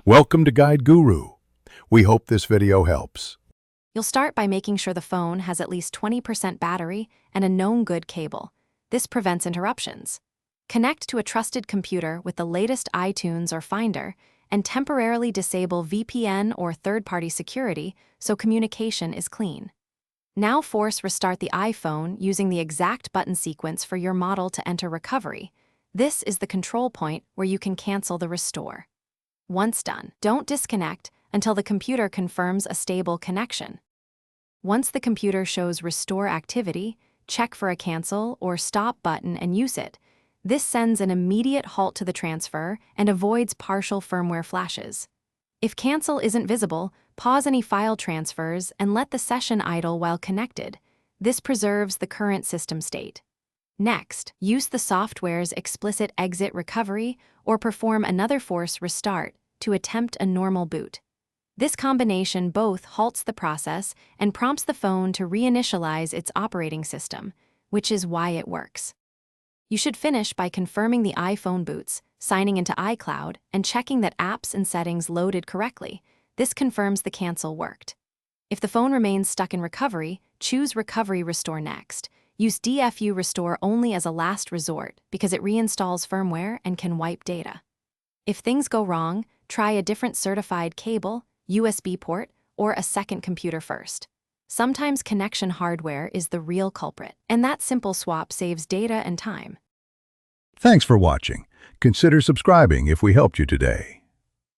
Welcome to Guide Guru. We hope this video helps. You'll start by making sure the phone has at least 20% battery and a known good cable. This prevents interruptions. Connect to a trusted computer with the latest iTunes or Finder and temporarily disable VPN or third-party security so communication is clean. Now force restart the iPhone using the exact button sequence for your model to enter recovery. This is the control point where you can cancel the restore. Once done, don't disconnect until the computer confirms a stable connection. Once the computer shows restore activity, check for a cancel or stop button and use it. This sends an immediate halt to the transfer and avoids partial firmware flashes. If cancel isn't visible, pause any file transfers and let the session idle while connected. This preserves the current system state. Next, use the software's explicit exit recovery or perform another force restart to attempt a normal boot. This combination both halts the process and prompts the phone to reinitialize its operating system, which is why it works. You should finish by confirming the iPhone boots, signing into iCloud, and checking that apps and settings loaded correctly. This confirms the cancel worked. If the phone remains stuck in recovery, choose Recovery Restore next. Use DFU Restore only as a last resort because it reinstalls firmware and can wipe data. If things go wrong, try a different certified cable, USB port, or a second computer first. Sometimes connection hardware is the real culprit, and that simple swap saves data and time. Thanks for watching. Consider subscribing if we helped you today.